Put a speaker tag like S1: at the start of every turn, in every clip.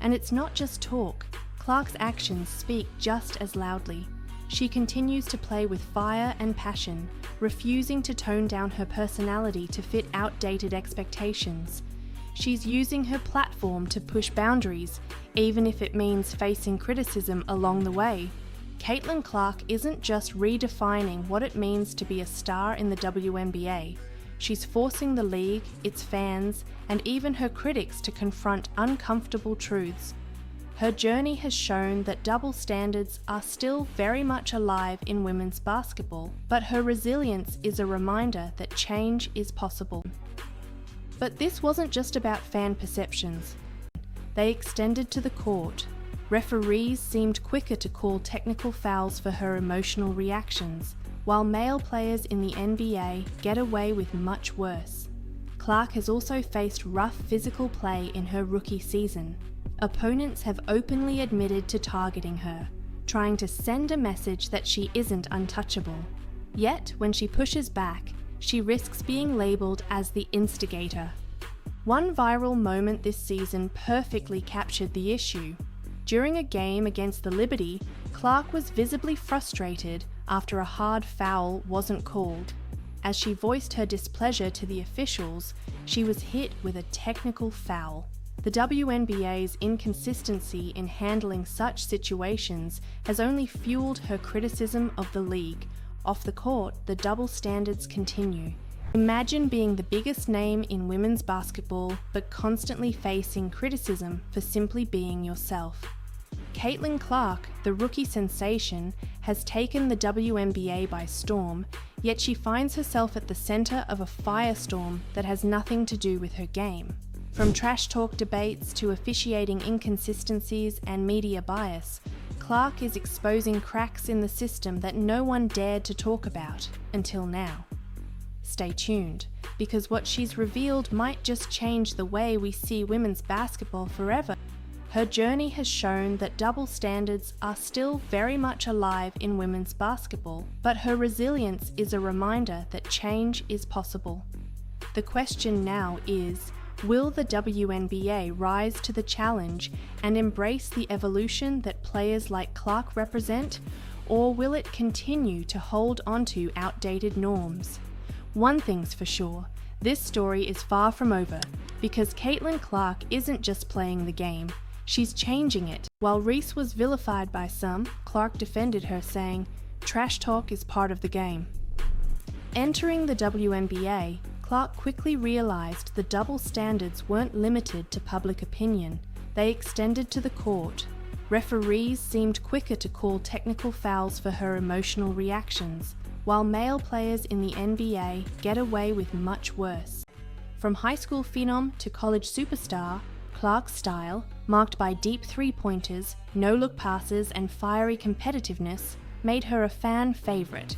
S1: And it's not just talk. Clark's actions speak just as loudly. She continues to play with fire and passion, refusing to tone down her personality to fit outdated expectations. She's using her platform to push boundaries, even if it means facing criticism along the way. Caitlin Clark isn't just redefining what it means to be a star in the WNBA. She's forcing the league, its fans, and even her critics to confront uncomfortable truths. Her journey has shown that double standards are still very much alive in women's basketball, but her resilience is a reminder that change is possible. But this wasn't just about fan perceptions. They extended to the court. Referees seemed quicker to call technical fouls for her emotional reactions, while male players in the NBA get away with much worse. Clark has also faced rough physical play in her rookie season. Opponents have openly admitted to targeting her, trying to send a message that she isn't untouchable. Yet, when she pushes back, she risks being labelled as the instigator. One viral moment this season perfectly captured the issue. During a game against the Liberty, Clark was visibly frustrated after a hard foul wasn't called. As she voiced her displeasure to the officials, she was hit with a technical foul. The WNBA's inconsistency in handling such situations has only fueled her criticism of the league. Off the court, the double standards continue. Imagine being the biggest name in women's basketball, but constantly facing criticism for simply being yourself. Caitlin Clark, the rookie sensation, has taken the WNBA by storm, yet she finds herself at the center of a firestorm that has nothing to do with her game. From trash talk debates to officiating inconsistencies and media bias, Clark is exposing cracks in the system that no one dared to talk about until now. Stay tuned, because what she's revealed might just change the way we see women's basketball forever. Her journey has shown that double standards are still very much alive in women's basketball, but her resilience is a reminder that change is possible. The question now is, will the WNBA rise to the challenge and embrace the evolution that players like Clark represent, or will it continue to hold onto outdated norms? One thing's for sure, this story is far from over, because Caitlin Clark isn't just playing the game, she's changing it. While Reese was vilified by some, Clark defended her, saying, "Trash talk is part of the game." Entering the WNBA, Clark quickly realized the double standards weren't limited to public opinion. They extended to the court. Referees seemed quicker to call technical fouls for her emotional reactions, while male players in the NBA get away with much worse. From high school phenom to college superstar, Clark's style, marked by deep three-pointers, no-look passes and fiery competitiveness, made her a fan favorite.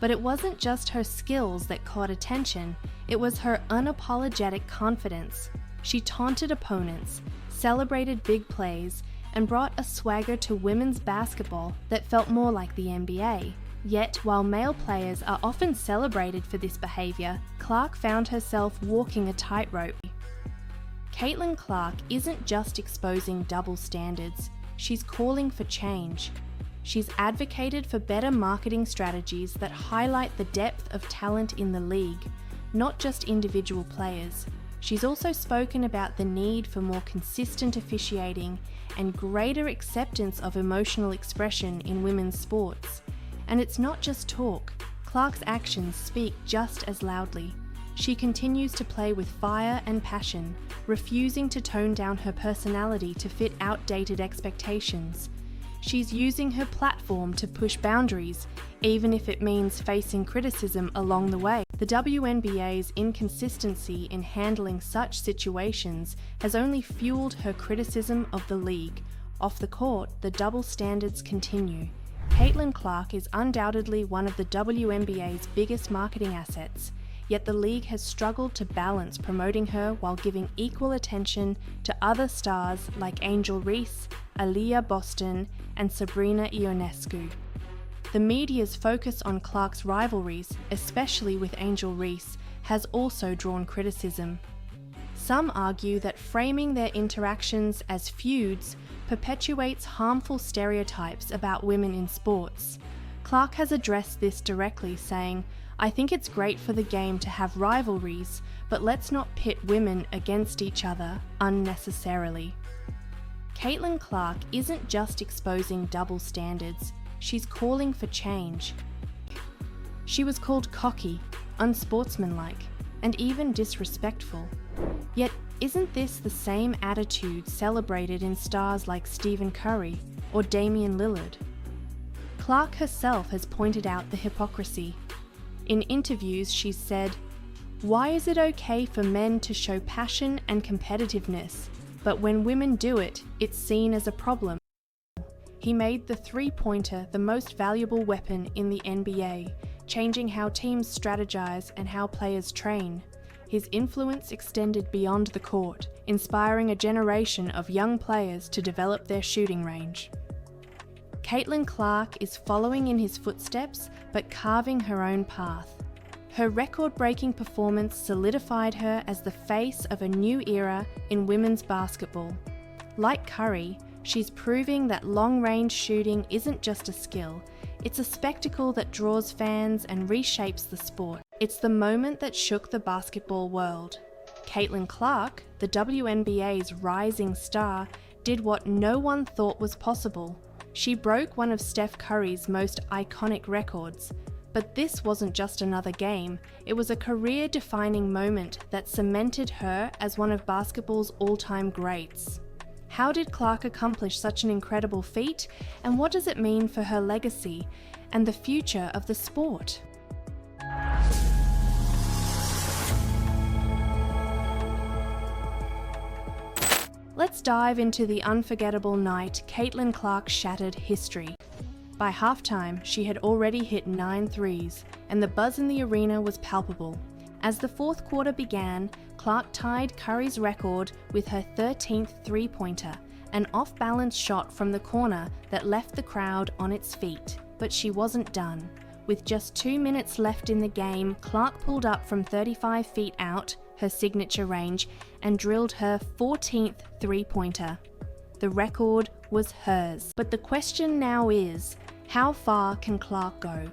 S1: But it wasn't just her skills that caught attention, it was her unapologetic confidence. She taunted opponents, celebrated big plays, and brought a swagger to women's basketball that felt more like the NBA. Yet, while male players are often celebrated for this behavior, Clark found herself walking a tightrope. Caitlin Clark isn't just exposing double standards, she's calling for change. She's advocated for better marketing strategies that highlight the depth of talent in the league, not just individual players. She's also spoken about the need for more consistent officiating and greater acceptance of emotional expression in women's sports. And it's not just talk, Clark's actions speak just as loudly. She continues to play with fire and passion, refusing to tone down her personality to fit outdated expectations. She's using her platform to push boundaries, even if it means facing criticism along the way. The WNBA's inconsistency in handling such situations has only fueled her criticism of the league. Off the court, the double standards continue. Caitlin Clark is undoubtedly one of the WNBA's biggest marketing assets, yet the league has struggled to balance promoting her while giving equal attention to other stars like Angel Reese, Aaliyah Boston, and Sabrina Ionescu. The media's focus on Clark's rivalries, especially with Angel Reese, has also drawn criticism. Some argue that framing their interactions as feuds perpetuates harmful stereotypes about women in sports. Clark has addressed this directly, saying, "I think it's great for the game to have rivalries, but let's not pit women against each other unnecessarily." Caitlin Clark isn't just exposing double standards, she's calling for change. She was called cocky, unsportsmanlike, and even disrespectful. Yet, isn't this the same attitude celebrated in stars like Stephen Curry or Damian Lillard? Clark herself has pointed out the hypocrisy. In interviews, she's said, "Why is it okay for men to show passion and competitiveness, but when women do it, it's seen as a problem?" He made the three-pointer the most valuable weapon in the NBA, changing how teams strategize and how players train. His influence extended beyond the court, inspiring a generation of young players to develop their shooting range. Caitlin Clark is following in his footsteps, but carving her own path. Her record-breaking performance solidified her as the face of a new era in women's basketball. Like Curry, she's proving that long-range shooting isn't just a skill, it's a spectacle that draws fans and reshapes the sport. It's the moment that shook the basketball world. Caitlin Clark, the WNBA's rising star, did what no one thought was possible. She broke one of Steph Curry's most iconic records. But this wasn't just another game, it was a career-defining moment that cemented her as one of basketball's all-time greats. How did Clark accomplish such an incredible feat, and what does it mean for her legacy and the future of the sport? Let's dive into the unforgettable night Caitlin Clark shattered history. By halftime, she had already hit 9 threes, and the buzz in the arena was palpable. As the fourth quarter began, Clark tied Curry's record with her 13th three-pointer, an off-balance shot from the corner that left the crowd on its feet. But she wasn't done. With just 2 minutes left in the game, Clark pulled up from 35 feet out, her signature range, and drilled her 14th three-pointer. The record was hers. But the question now is, how far can Clark go?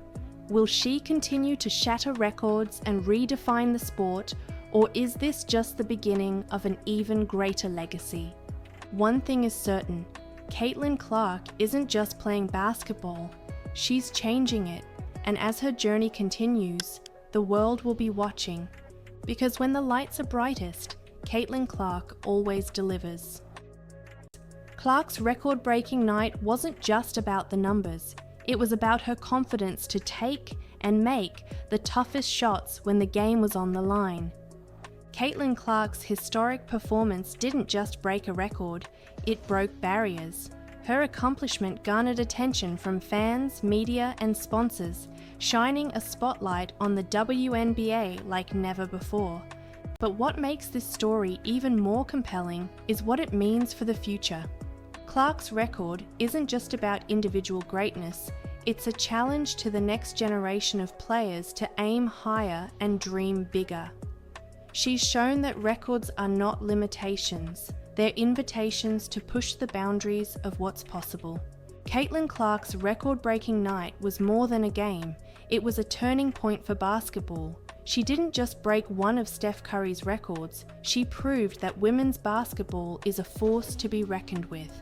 S1: Will she continue to shatter records and redefine the sport, or is this just the beginning of an even greater legacy? One thing is certain, Caitlin Clark isn't just playing basketball, she's changing it, and as her journey continues, the world will be watching. Because when the lights are brightest, Caitlin Clark always delivers. Clark's record-breaking night wasn't just about the numbers, it was about her confidence to take and make the toughest shots when the game was on the line. Caitlin Clark's historic performance didn't just break a record, it broke barriers. Her accomplishment garnered attention from fans, media, and sponsors, shining a spotlight on the WNBA like never before. But what makes this story even more compelling is what it means for the future. Clark's record isn't just about individual greatness, it's a challenge to the next generation of players to aim higher and dream bigger. She's shown that records are not limitations, they're invitations to push the boundaries of what's possible. Caitlin Clark's record-breaking night was more than a game, it was a turning point for basketball. She didn't just break one of Steph Curry's records, she proved that women's basketball is a force to be reckoned with.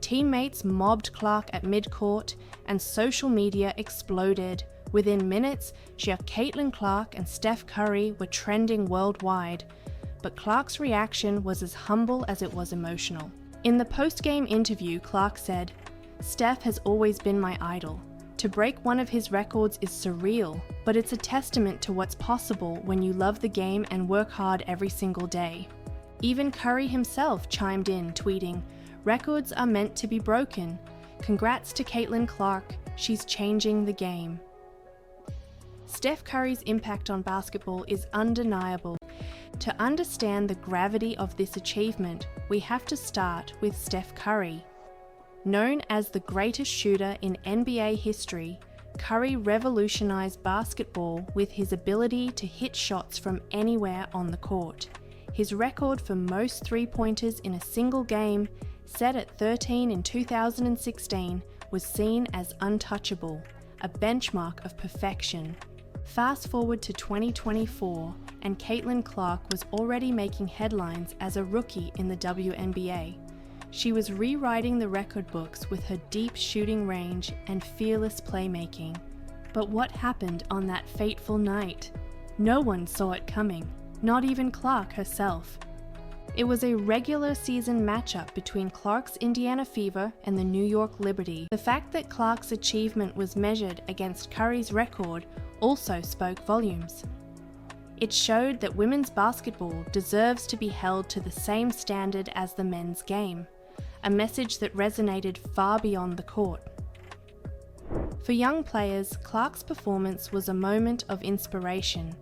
S1: Teammates mobbed Clark at midcourt, and social media exploded. Within minutes, Caitlin Clark and Steph Curry were trending worldwide. But Clark's reaction was as humble as it was emotional. In the post-game interview, Clark said, "Steph has always been my idol. To break one of his records is surreal, but it's a testament to what's possible when you love the game and work hard every single day." Even Curry himself chimed in, tweeting, "Records are meant to be broken. Congrats to Caitlin Clark, she's changing the game." Steph Curry's impact on basketball is undeniable. To understand the gravity of this achievement, we have to start with Steph Curry. Known as the greatest shooter in NBA history, Curry revolutionized basketball with his ability to hit shots from anywhere on the court. His record for most three-pointers in a single game, set at 13 in 2016, was seen as untouchable, a benchmark of perfection. Fast forward to 2024, and Caitlin Clark was already making headlines as a rookie in the WNBA. She was rewriting the record books with her deep shooting range and fearless playmaking. But what happened on that fateful night? No one saw it coming, not even Clark herself. It was a regular season matchup between Clark's Indiana Fever and the New York Liberty. The fact that Clark's achievement was measured against Curry's record also spoke volumes. It showed that women's basketball deserves to be held to the same standard as the men's game, a message that resonated far beyond the court. For young players, Clark's performance was a moment of inspiration.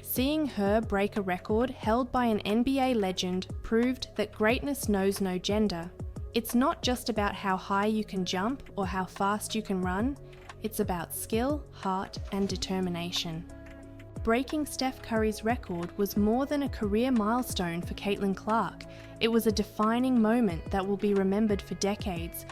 S1: Seeing her break a record held by an NBA legend proved that greatness knows no gender. It's not just about how high you can jump or how fast you can run, it's about skill, heart, and determination. Breaking Steph Curry's record was more than a career milestone for Caitlin Clark. It was a defining moment that will be remembered for decades,